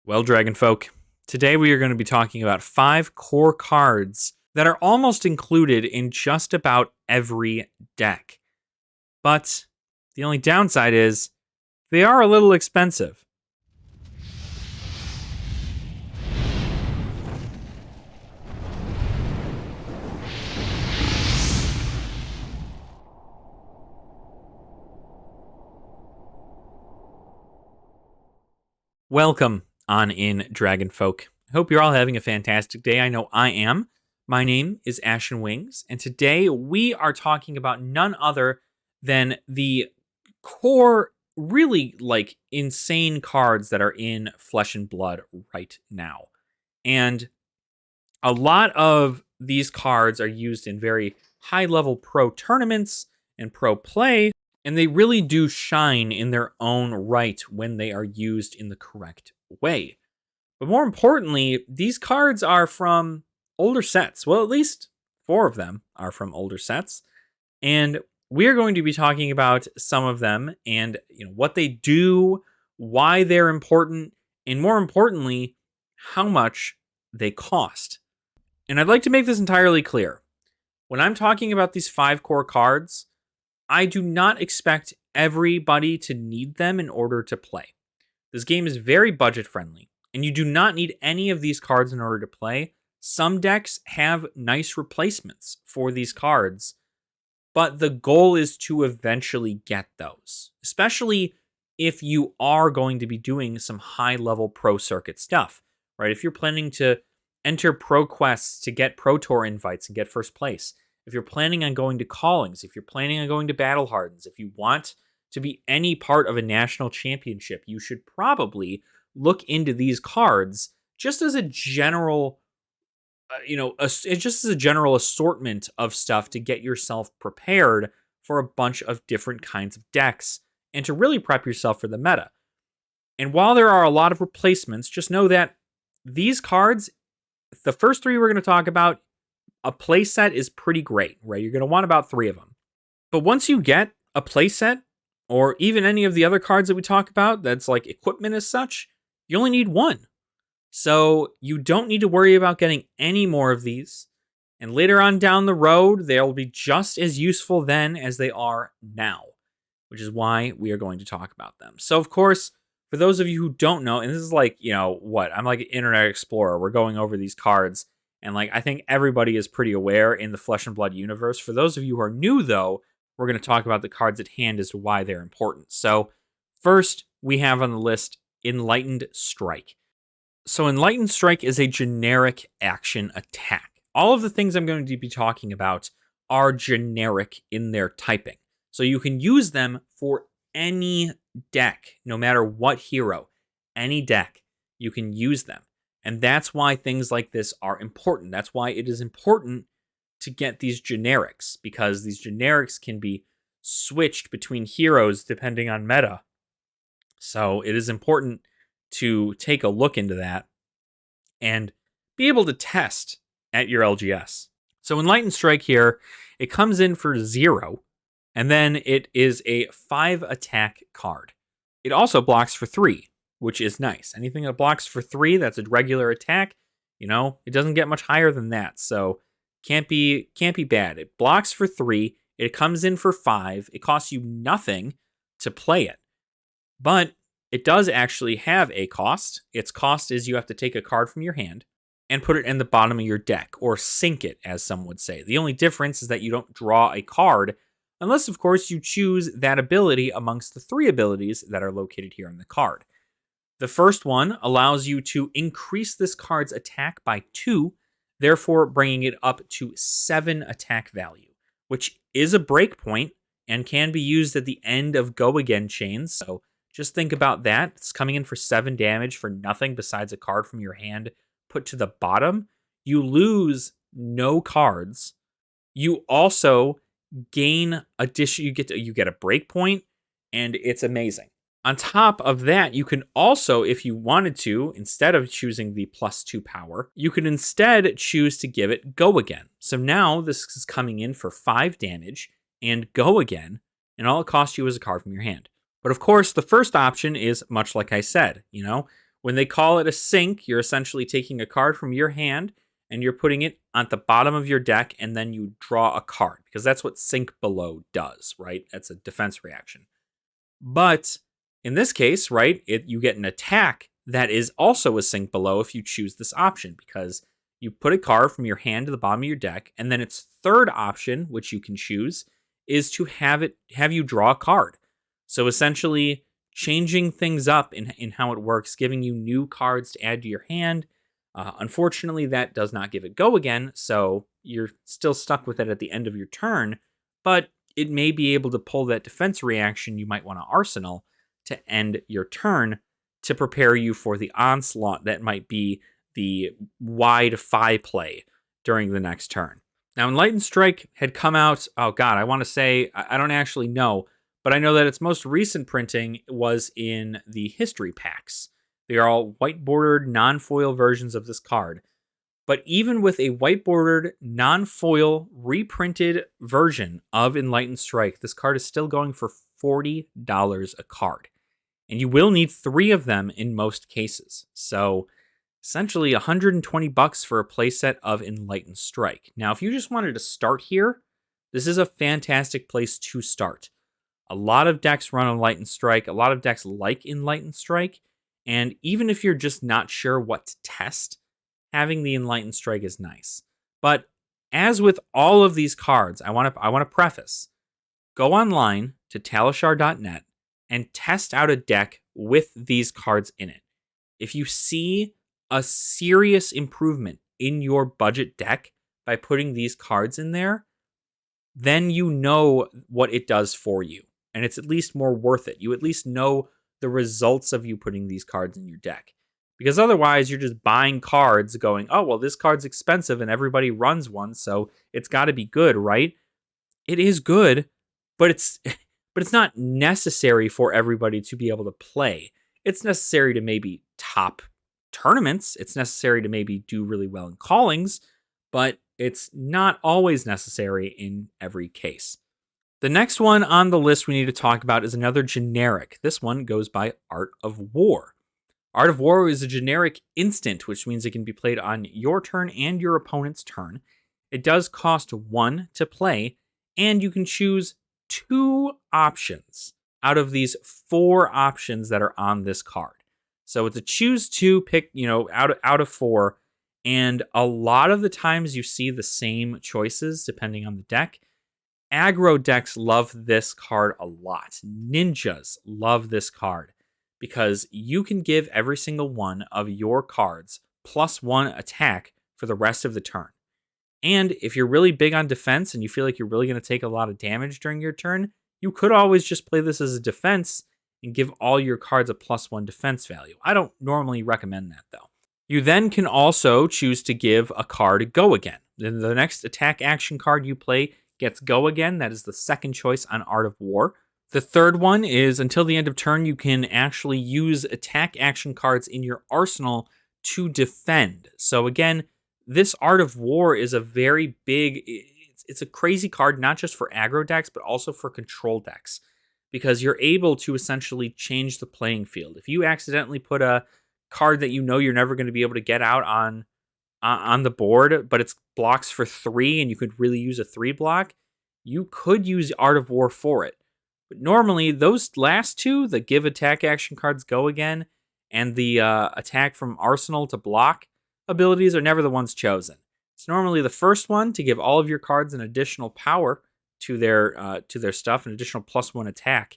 Well, Dragon Folk, today we are going to be talking about 5 core cards that are almost included in just about every deck. But the only downside is they are a little expensive. Welcome on in, Dragon Folk. I hope you're all having a fantastic day. I know I am. My name is Ashen Wings, and today we are talking about none other than the core, really insane cards that are in Flesh and Blood right now. And a lot of these cards are used in very high level pro tournaments and pro play, and they really do shine in their own right when they are used in the correct way. But more importantly, these cards are from older sets. Well, at least 4 of them are from older sets. And we are going to be talking about some of them and what they do, why they're important, and more importantly, how much they cost. And I'd like to make this entirely clear. When I'm talking about these 5 core cards, I do not expect everybody to need them in order to play. This game is very budget friendly, and you do not need any of these cards in order to play. Some decks have nice replacements for these cards, but the goal is to eventually get those, especially if you are going to be doing some high-level pro circuit stuff, right? If you're planning to enter pro quests to get pro tour invites and get first place, if you're planning on going to callings, if you're planning on going to battle hardens, if you want to be any part of a national championship, you should probably look into these cards just as a general just as a general assortment of stuff to get yourself prepared for a bunch of different kinds of decks and to really prep yourself for the meta. And while there are a lot of replacements, just know that these cards, the first 3 we're going to talk about, a playset is pretty great, right? You're going to want about 3 of them. But once you get a playset, or even any of the other cards that we talk about that's like equipment as such, you only need 1. So you don't need to worry about getting any more of these. And later on down the road, they'll be just as useful then as they are now, which is why we are going to talk about them. So, of course, for those of you who don't know, and this is like, I'm like an Internet Explorer. We're going over these cards. And I think everybody is pretty aware in the Flesh and Blood universe. For those of you who are new, though, we're going to talk about the cards at hand as to why they're important. So, first, we have on the list Enlightened Strike. So Enlightened Strike is a generic action attack. All of the things I'm going to be talking about are generic in their typing. So you can use them for any deck, no matter what hero, any deck, you can use them. And that's why things like this are important. That's why it is important to get these generics, because these generics can be switched between heroes depending on meta. So it is important to take a look into that and be able to test at your LGS. So Enlightened Strike here, it comes in for 0, and then it is a 5 attack card. It also blocks for 3, which is nice. Anything that blocks for 3, that's a regular attack, it doesn't get much higher than that. So can't be bad. It blocks for 3, it comes in for 5, it costs you nothing to play it. But it does actually have a cost. Its cost is you have to take a card from your hand and put it in the bottom of your deck, or sink it, as some would say. The only difference is that you don't draw a card, unless, of course, you choose that ability amongst the 3 abilities that are located here in the card. The first one allows you to increase this card's attack by 2, therefore bringing it up to 7 attack value, which is a breakpoint and can be used at the end of go again chains. So just think about that. It's coming in for 7 damage for nothing besides a card from your hand put to the bottom. You lose no cards. You also gain addition. You get a breakpoint, and it's amazing. On top of that, you can also, if you wanted to, instead of choosing the +2 power, you can instead choose to give it go again. So now this is coming in for 5 damage and go again, and all it costs you is a card from your hand. But of course, the first option is much like I said, When they call it a sink, you're essentially taking a card from your hand and you're putting it at the bottom of your deck, and then you draw a card, because that's what sink below does, right? That's a defense reaction. But in this case, right, you get an attack that is also a sink below if you choose this option, because you put a card from your hand to the bottom of your deck, and then its third option, which you can choose, is to have you draw a card. So essentially changing things up in how it works, giving you new cards to add to your hand. Unfortunately, that does not give it go again, so you're still stuck with it at the end of your turn, but it may be able to pull that defense reaction you might want to arsenal to end your turn to prepare you for the onslaught that might be the wide Fi play during the next turn. Now, Enlightened Strike had come out, oh god, I want to say, I don't actually know, but I know that its most recent printing was in the history packs. They are all white-bordered, non-foil versions of this card. But even with a white-bordered, non-foil, reprinted version of Enlightened Strike, this card is still going for $40 a card. And you will need 3 of them in most cases. So essentially $120 for a playset of Enlightened Strike. Now, if you just wanted to start here, this is a fantastic place to start. A lot of decks run Enlightened Strike. A lot of decks like Enlightened Strike. And even if you're just not sure what to test, having the Enlightened Strike is nice. But as with all of these cards, I want to preface, go online to talishar.net and test out a deck with these cards in it. If you see a serious improvement in your budget deck by putting these cards in there, then you know what it does for you. And it's at least more worth it. You at least know the results of you putting these cards in your deck. Because otherwise, you're just buying cards going, oh, well, this card's expensive and everybody runs one, so it's got to be good, right? It is good, but it's not necessary for everybody to be able to play. It's necessary to maybe top tournaments. It's necessary to maybe do really well in callings, but it's not always necessary in every case. The next one on the list we need to talk about is another generic. This one goes by Art of War. Art of War is a generic instant, which means it can be played on your turn and your opponent's turn. It does cost 1 to play, and you can choose 2 options out of these 4 options that are on this card. So it's a choose 2 pick, out of 4, and a lot of the times you see the same choices depending on the deck. Aggro decks love this card a lot. Ninjas love this card because you can give every single one of your cards +1 attack for the rest of the turn. And if you're really big on defense and you feel like you're really going to take a lot of damage during your turn, you could always just play this as a defense and give all your cards a +1 defense value. I don't normally recommend that, though. You then can also choose to give a card Go Again. Then the next attack action card you play gets Go Again. That is the second choice on Art of War. The third one is until the end of turn, you can actually use attack action cards in your arsenal to defend. So again, this Art of War is a very big, it's a crazy card, not just for aggro decks, but also for control decks, because you're able to essentially change the playing field. If you accidentally put a card that you know you're never going to be able to get out on the board, but it's blocks for 3 and you could really use a 3 block, you could use Art of War for it. But normally, those last 2, the give attack action cards Go Again, and the attack from arsenal to block abilities are never the ones chosen. It's normally the first one to give all of your cards an additional power to their stuff, an additional +1 attack.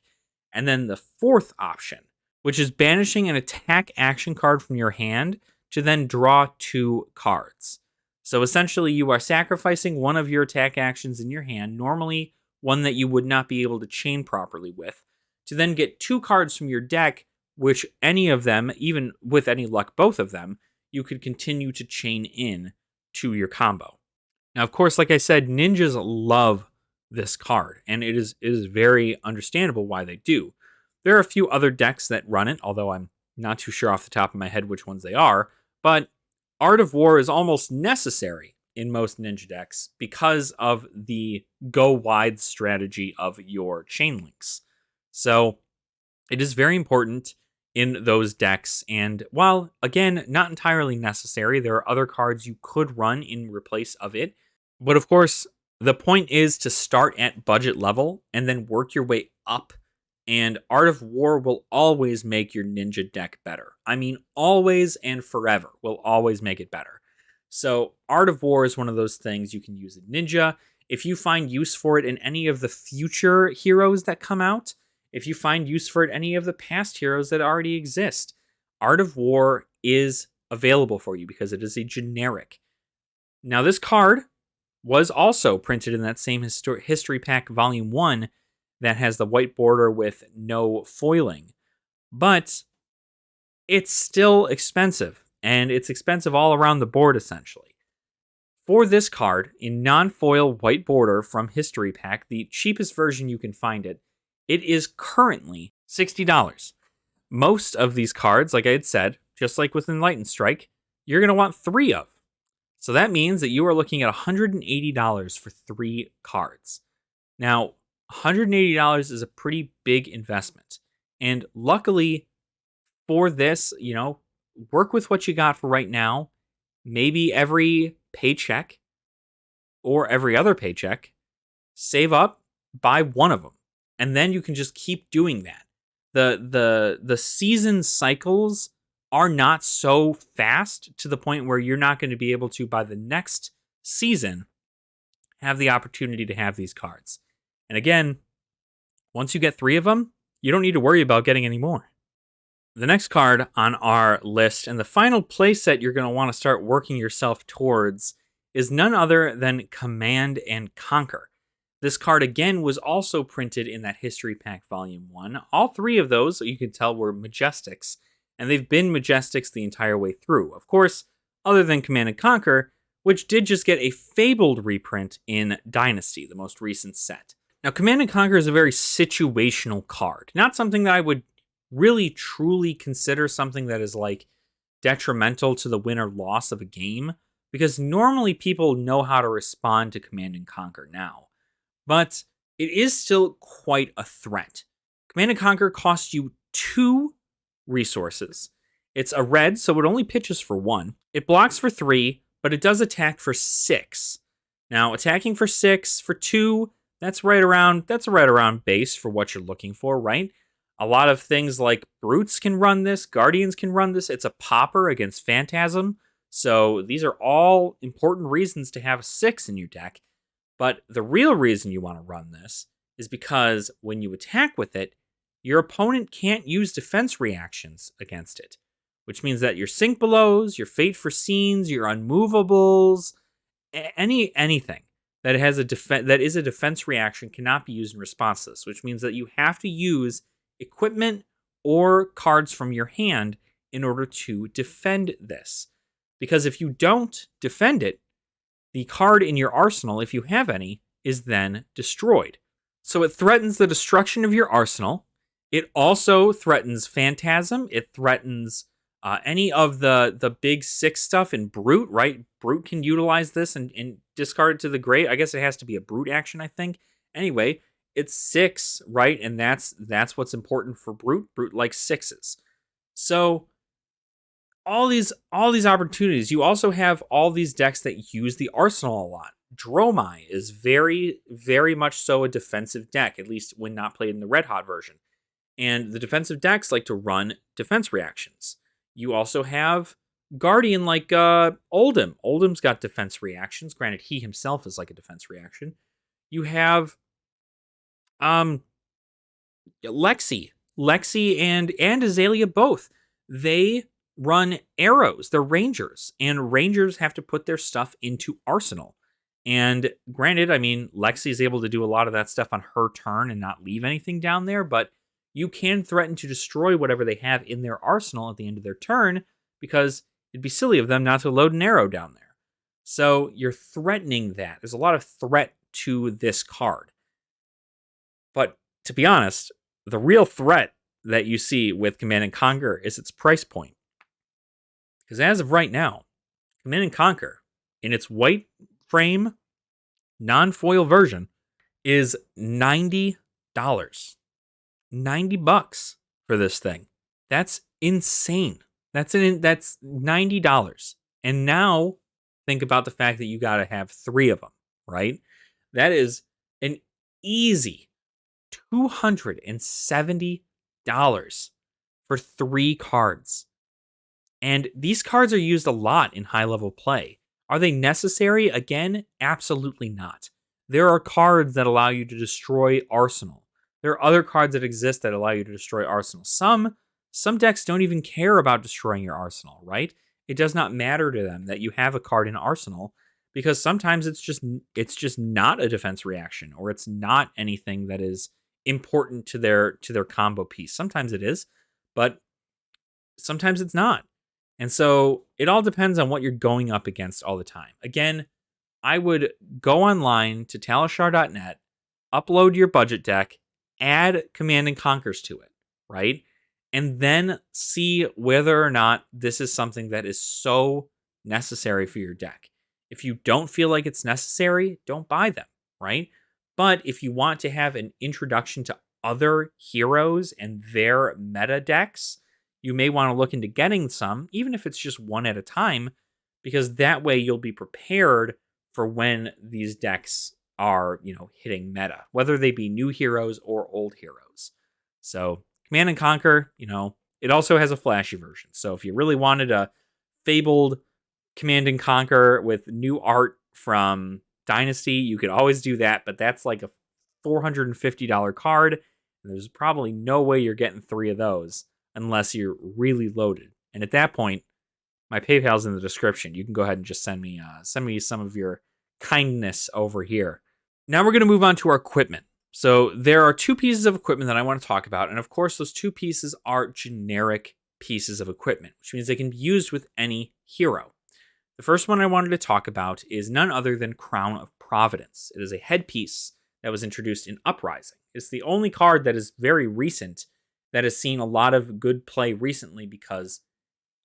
And then the fourth option, which is banishing an attack action card from your hand to then draw 2 cards. So essentially, you are sacrificing one of your attack actions in your hand, normally one that you would not be able to chain properly with, to then get 2 cards from your deck, which any of them, even with any luck, both of them, you could continue to chain in to your combo. Now, of course, like I said, ninjas love this card, and it is very understandable why they do. There are a few other decks that run it, although I'm not too sure off the top of my head which ones they are, but Art of War is almost necessary in most ninja decks because of the go wide strategy of your chain links. So it is very important in those decks. And while, again, not entirely necessary, there are other cards you could run in replace of it. But of course, the point is to start at budget level and then work your way up. And Art of War will always make your ninja deck better. I mean, always and forever will always make it better. So Art of War is one of those things you can use in ninja. If you find use for it in any of the future heroes that come out, if you find use for it in any of the past heroes that already exist, Art of War is available for you because it is a generic. Now, this card was also printed in that same History Pack Volume 1 that has the white border with no foiling. But it's still expensive, and it's expensive all around the board, essentially. For this card, in non-foil white border from History Pack, the cheapest version you can find it is currently $60. Most of these cards, like I had said, just like with Enlightened Strike, you're going to want 3 of. So that means that you are looking at $180 for 3 cards. Now, $180 is a pretty big investment. And luckily for this, work with what you got for right now. Maybe every paycheck or every other paycheck, save up, buy one of them. And then you can just keep doing that. The season cycles are not so fast to the point where you're not going to be able to, by the next season, have the opportunity to have these cards. And again, once you get 3 of them, you don't need to worry about getting any more. The next card on our list, and the final playset you're going to want to start working yourself towards, is none other than Command and Conquer. This card, again, was also printed in that History Pack Volume 1. All 3 of those, you can tell, were Majestics, and they've been Majestics the entire way through. Of course, other than Command and Conquer, which did just get a Fabled reprint in Dynasty, the most recent set. Now, Command and Conquer is a very situational card. Not something that I would really truly consider something that is like detrimental to the win or loss of a game, because normally people know how to respond to Command and Conquer now. But it is still quite a threat. Command and Conquer costs you 2 resources. It's a red, so it only pitches for 1. It blocks for 3, but it does attack for 6. Now, attacking for 6, for 2, that's right around base for what you're looking for, right? A lot of things like Brutes can run this, Guardians can run this. It's a popper against Phantasm. So these are all important reasons to have a 6 in your deck. But the real reason you want to run this is because when you attack with it, your opponent can't use defense reactions against it, which means that your Sink Belows, your Fate Foreseens, your Unmovables, anything that has that is a defense reaction cannot be used in response to this, which means that you have to use equipment or cards from your hand in order to defend this. Because if you don't defend it, the card in your arsenal, if you have any, is then destroyed. So it threatens the destruction of your arsenal. It also threatens Phantasm. It threatens any of the big 6 stuff in Brute, right? Brute can utilize this and discard it to the grave. I guess it has to be a Brute action, I think. Anyway, it's 6, right? And that's what's important for Brute. Brute likes 6s. So all these opportunities. You also have all these decks that use the arsenal a lot. Dromai is very, very much so a defensive deck, at least when not played in the Red Hot version. And the defensive decks like to run defense reactions. You also have Guardian like Oldhim. Oldhim's got defense reactions. Granted, he himself is like a defense reaction. You have Lexi and Azalea both. They run arrows. They're rangers, and rangers have to put their stuff into arsenal. And granted, I mean, Lexi is able to do a lot of that stuff on her turn and not leave anything down there, but you can threaten to destroy whatever they have in their arsenal at the end of their turn, because it'd be silly of them not to load an arrow down there. So you're threatening that. There's a lot of threat to this card. But to be honest, the real threat that you see with Command & Conquer is its price point. Because as of right now, Command & Conquer, in its white frame, non-foil version, is $90. $90 for this thing. That's insane. That's $90. And now think about the fact that you got to have 3 of them, right? That is an easy $270 for 3 cards. And these cards are used a lot in high level play. Are they necessary? Again, absolutely not. There are cards that allow you to destroy Arsenal. There are other cards that exist that allow you to destroy Arsenal. Some decks don't even care about destroying your Arsenal, right? It does not matter to them that you have a card in Arsenal because sometimes it's just not a defense reaction, or it's not anything that is important to their combo piece. Sometimes it is, but sometimes it's not. And so it all depends on what you're going up against all the time. Again, I would go online to talishar.net, upload your budget deck, add Command and Conquers to it, right? And then see whether or not this is something that is so necessary for your deck. If you don't feel like it's necessary, don't buy them, right? But if you want to have an introduction to other heroes and their meta decks, you may want to look into getting some, even if it's just one at a time, because that way you'll be prepared for when these decks are, hitting meta, whether they be new heroes or old heroes. So Command and Conquer, it also has a flashy version. So if you really wanted a fabled Command and Conquer with new art from Dynasty, you could always do that, but that's like a $450 card, and there's probably no way you're getting 3 of those unless you're really loaded. And at that point, my PayPal's in the description. You can go ahead and just send me some of your kindness over here. Now we're going to move on to our equipment. So there are 2 pieces of equipment that I want to talk about, and of course those 2 pieces are generic pieces of equipment, which means they can be used with any hero. The first one I wanted to talk about is none other than Crown of Providence. It is a headpiece that was introduced in Uprising. It's the only card that is very recent that has seen a lot of good play recently because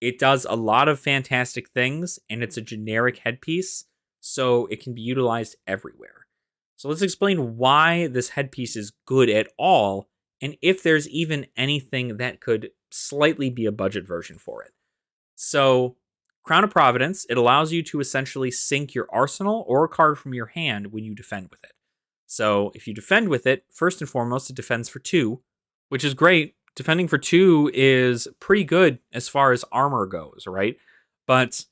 it does a lot of fantastic things and it's a generic headpiece, so it can be utilized everywhere. So let's explain why this headpiece is good at all and if there's even anything that could slightly be a budget version for it. So Crown of Providence, it allows you to essentially sync your arsenal or a card from your hand when you defend with it. So if you defend with it, first and foremost, it defends for 2, which is great. Defending for 2 is pretty good as far as armor goes, right? But,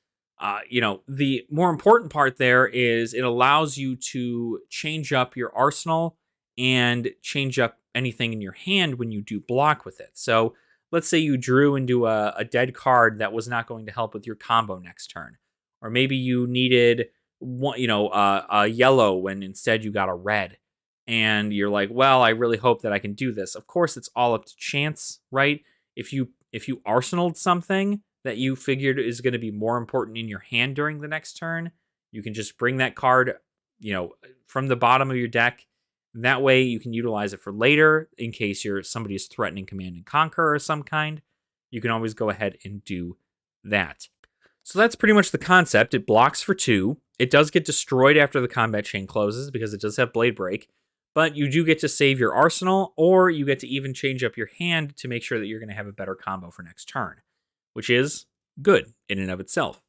the more important part there is it allows you to change up your arsenal and change up anything in your hand when you do block with it. So let's say you drew into a dead card that was not going to help with your combo next turn. Or maybe you needed a yellow when instead you got a red. And you're like, well, I really hope that I can do this. Of course, it's all up to chance, right? If you arsenaled something that you figured is going to be more important in your hand during the next turn, you can just bring that card, from the bottom of your deck. That way you can utilize it for later in case somebody is threatening Command and Conquer or some kind. You can always go ahead and do that. So that's pretty much the concept. It blocks for 2. It does get destroyed after the combat chain closes because it does have Blade Break. But you do get to save your arsenal, or you get to even change up your hand to make sure that you're going to have a better combo for next turn, which is good in and of itself.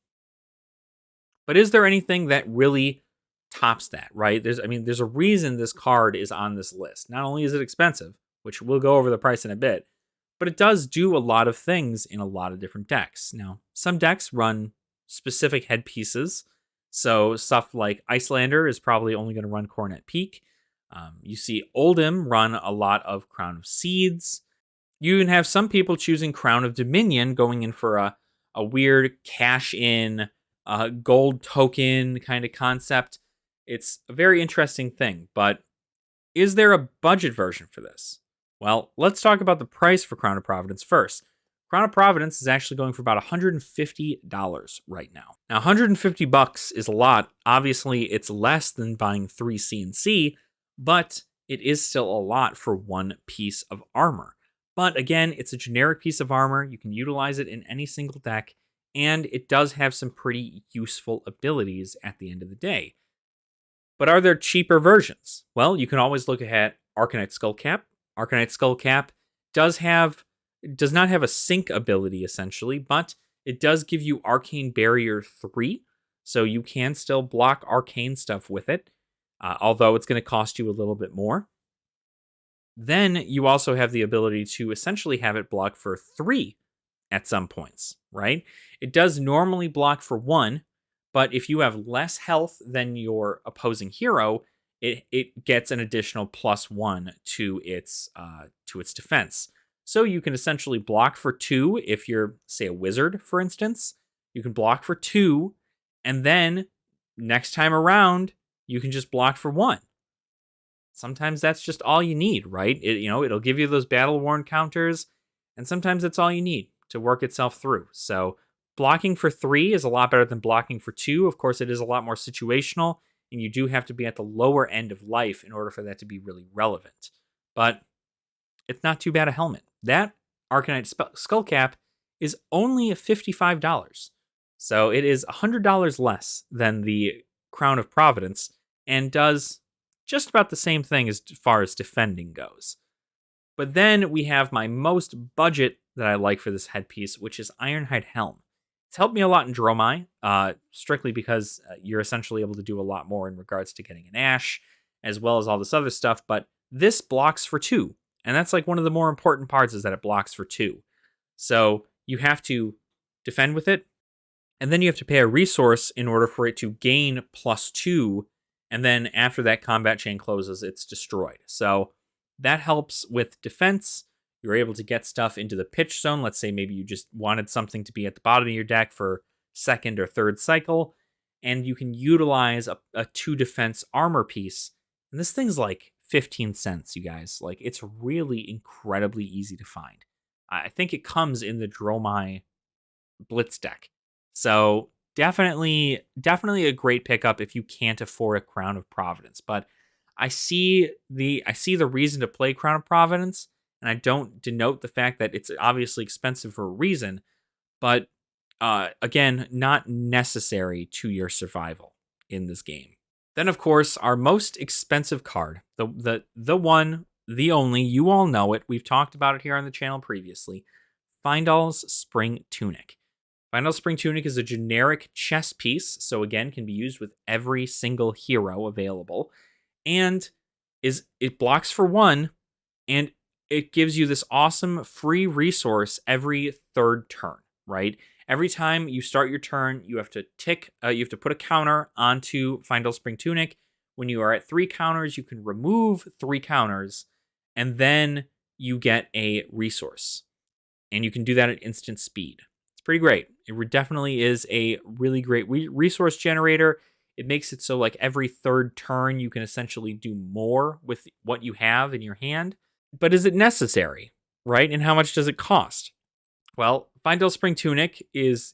But is there anything that really tops that, right? There's a reason this card is on this list. Not only is it expensive, which we'll go over the price in a bit, but it does do a lot of things in a lot of different decks. Now, some decks run specific headpieces, so stuff like Icelander is probably only going to run Coronet Peak. You see Oldhim run a lot of Crown of Seeds. You even have some people choosing Crown of Dominion, going in for a weird cash-in, gold token kind of concept. It's a very interesting thing, but is there a budget version for this? Well, let's talk about the price for Crown of Providence first. Crown of Providence is actually going for about $150 right now. Now, $150 is a lot. Obviously, it's less than buying 3 CNC, but it is still a lot for 1 piece of armor. But again, it's a generic piece of armor. You can utilize it in any single deck, and it does have some pretty useful abilities at the end of the day. But are there cheaper versions? Well, you can always look at Arcanite Skullcap. Arcanite Skullcap does have It does not have a sync ability, essentially, but it does give you Arcane Barrier 3, so you can still block arcane stuff with it, although it's going to cost you a little bit more. Then you also have the ability to essentially have it block for 3 at some points, right? It does normally block for 1, but if you have less health than your opposing hero, it gets an additional +1 to its defense. So you can essentially block for 2 if you're, say, a wizard, for instance. You can block for 2, and then next time around, you can just block for 1. Sometimes that's just all you need, right? It'll give you those battle worn counters, and sometimes that's all you need to work itself through. So blocking for 3 is a lot better than blocking for 2. Of course, it is a lot more situational, and you do have to be at the lower end of life in order for that to be really relevant. But it's not too bad a helmet. That Arcanite Skullcap is only $55. So it is $100 less than the Crown of Providence and does just about the same thing as far as defending goes. But then we have my most budget that I like for this headpiece, which is Ironhide Helm. It's helped me a lot in Dromai, strictly because you're essentially able to do a lot more in regards to getting an Ash, as well as all this other stuff, but this blocks for 2. And that's like one of the more important parts, is that it blocks for 2. So you have to defend with it, and then you have to pay a resource in order for it to gain +2, and then after that combat chain closes, it's destroyed. So that helps with defense. You're able to get stuff into the pitch zone. Let's say maybe you just wanted something to be at the bottom of your deck for second or third cycle, and you can utilize a 2 defense armor piece. And this thing's like 15 cents, you guys. Like, it's really incredibly easy to find. I think it comes in the Dromai Blitz deck. So definitely a great pickup if you can't afford a Crown of Providence. But I see the reason to play Crown of Providence, and I don't denote the fact that it's obviously expensive for a reason, but again, not necessary to your survival in this game. Then, of course, our most expensive card, the one, the only, you all know it, we've talked about it here on the channel previously, Fyendal's Spring Tunic. Fyendal's Spring Tunic is a generic chess piece, so again, can be used with every single hero available, and it blocks for 1, and it gives you this awesome free resource every 3rd turn, right? Every time you start your turn, you have to put a counter onto Fyendal Spring Tunic. When you are at 3 counters, you can remove 3 counters, and then you get a resource. And you can do that at instant speed. It's pretty great. It definitely is a really great resource generator. It makes it so like every 3rd turn, you can essentially do more with what you have in your hand. But is it necessary, right? And how much does it cost? Well, Fyendal Spring Tunic is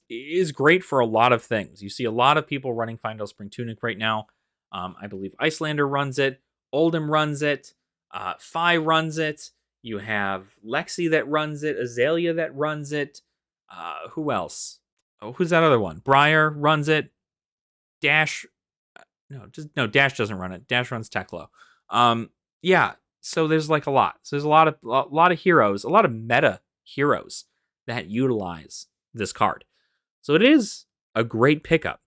great for a lot of things. You see a lot of people running Fyendal Spring Tunic right now. I believe Icelander runs it, Oldhim runs it, Fi runs it. You have Lexi that runs it, Azalea that runs it. Who else? Oh, who's that other one? Briar runs it. Dash, Dash doesn't run it. Dash runs Teklo. Yeah. So there's like a lot. So there's a lot of heroes, a lot of meta heroes that utilize this card. So it is a great pickup.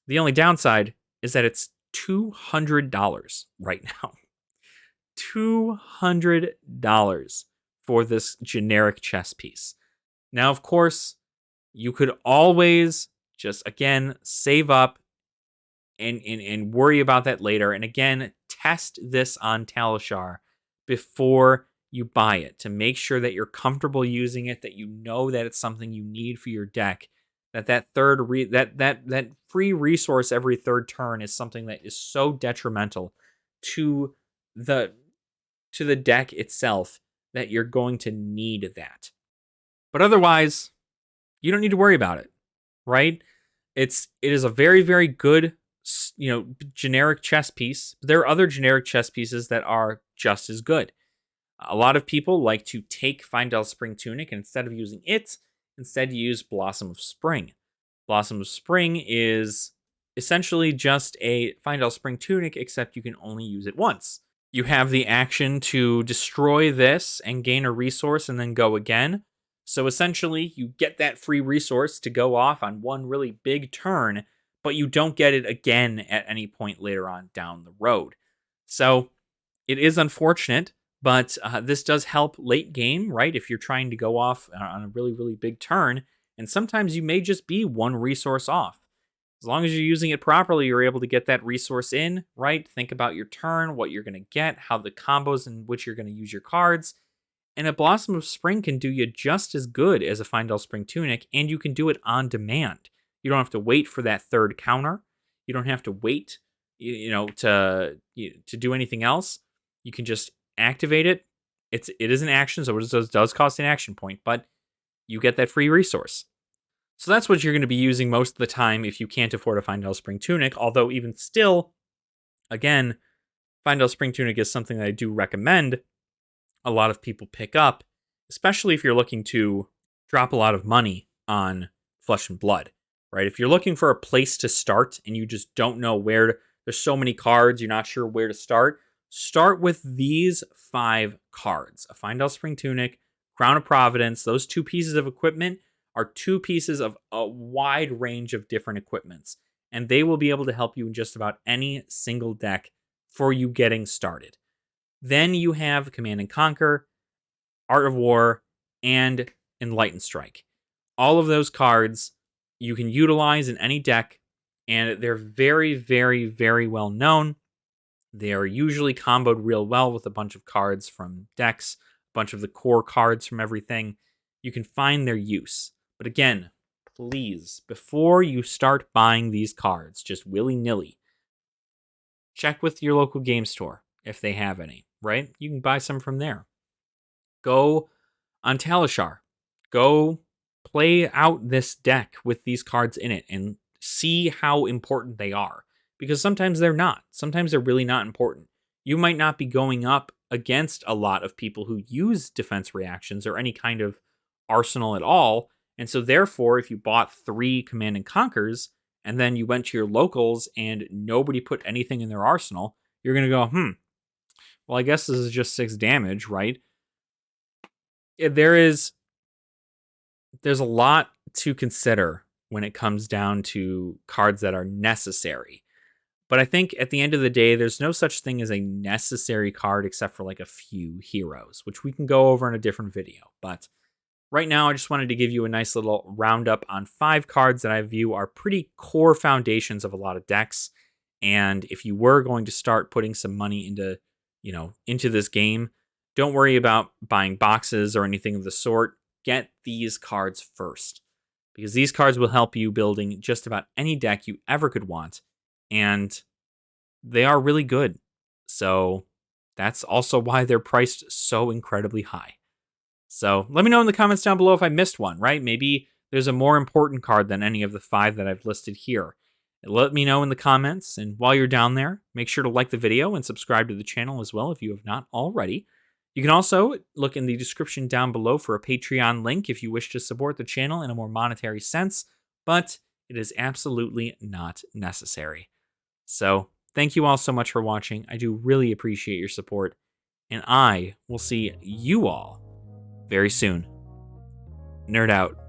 The only downside is that it's $200 right now. $200 for this generic chess piece. Now, of course, you could always just, again, save up and worry about that later. And again, test this on Talishar before you buy it to make sure that you're comfortable using it, that you know that it's something you need for your deck, that free resource every 3rd turn is something that is so detrimental to the deck itself that you're going to need that. But otherwise, you don't need to worry about it, right? It is a very, very good, generic chess piece. There are other generic chess pieces that are just as good. A lot of people like to take Fyendal Spring Tunic, and instead of using it, instead use Blossom of Spring. Blossom of Spring is essentially just a Fyendal Spring Tunic, except you can only use it once. You have the action to destroy this and gain a resource and then go again. So essentially, you get that free resource to go off on one really big turn, but you don't get it again at any point later on down the road. So it is unfortunate, but this does help late game, right? If you're trying to go off on a really, really big turn, and sometimes you may just be one resource off. As long as you're using it properly, you're able to get that resource in, right? Think about your turn, what you're going to get, how the combos in which you're going to use your cards. And a Blossom of Spring can do you just as good as a Fyendal Spring Tunic, and you can do it on demand. You don't have to wait for that third counter. You don't have to wait, to do anything else. You can just activate it. It is an action, so it does cost an action point, but you get that free resource. So that's what you're going to be using most of the time if you can't afford a Fyendal Spring Tunic, although even still, again, Fyendal Spring Tunic is something that I do recommend a lot of people pick up, especially if you're looking to drop a lot of money on Flesh and Blood, right? If you're looking for a place to start and you just don't know there's so many cards, you're not sure where to start with these 5 cards. A Fyendal Spring Tunic, Crown of Providence. Those 2 pieces of equipment are 2 pieces of a wide range of different equipments, and they will be able to help you in just about any single deck for you getting started. Then you have Command and Conquer, Art of War, and Enlightened Strike. All of those cards you can utilize in any deck, and they're very, very, very well known. They are usually comboed real well with a bunch of cards from decks, a bunch of the core cards from everything. You can find their use. But again, please, before you start buying these cards, just willy-nilly, check with your local game store if they have any, right? You can buy some from there. Go on Talishar. Go play out this deck with these cards in it and see how important they are. Because sometimes they're not. Sometimes they're really not important. You might not be going up against a lot of people who use defense reactions or any kind of arsenal at all. And so therefore, if you bought 3 Command and Conquers and then you went to your locals and nobody put anything in their arsenal, you're going to go, well, I guess this is just 6 damage, right? There's a lot to consider when it comes down to cards that are necessary. But I think at the end of the day, there's no such thing as a necessary card except for like a few heroes, which we can go over in a different video. But right now, I just wanted to give you a nice little roundup on 5 cards that I view are pretty core foundations of a lot of decks. And if you were going to start putting some money into this game, don't worry about buying boxes or anything of the sort. Get these cards first, because these cards will help you building just about any deck you ever could want. And they are really good. So that's also why they're priced so incredibly high. So let me know in the comments down below if I missed one, right? Maybe there's a more important card than any of the 5 that I've listed here. Let me know in the comments. And while you're down there, make sure to like the video and subscribe to the channel as well if you have not already. You can also look in the description down below for a Patreon link if you wish to support the channel in a more monetary sense, but it is absolutely not necessary. So thank you all so much for watching. I do really appreciate your support, and I will see you all very soon. Nerd out.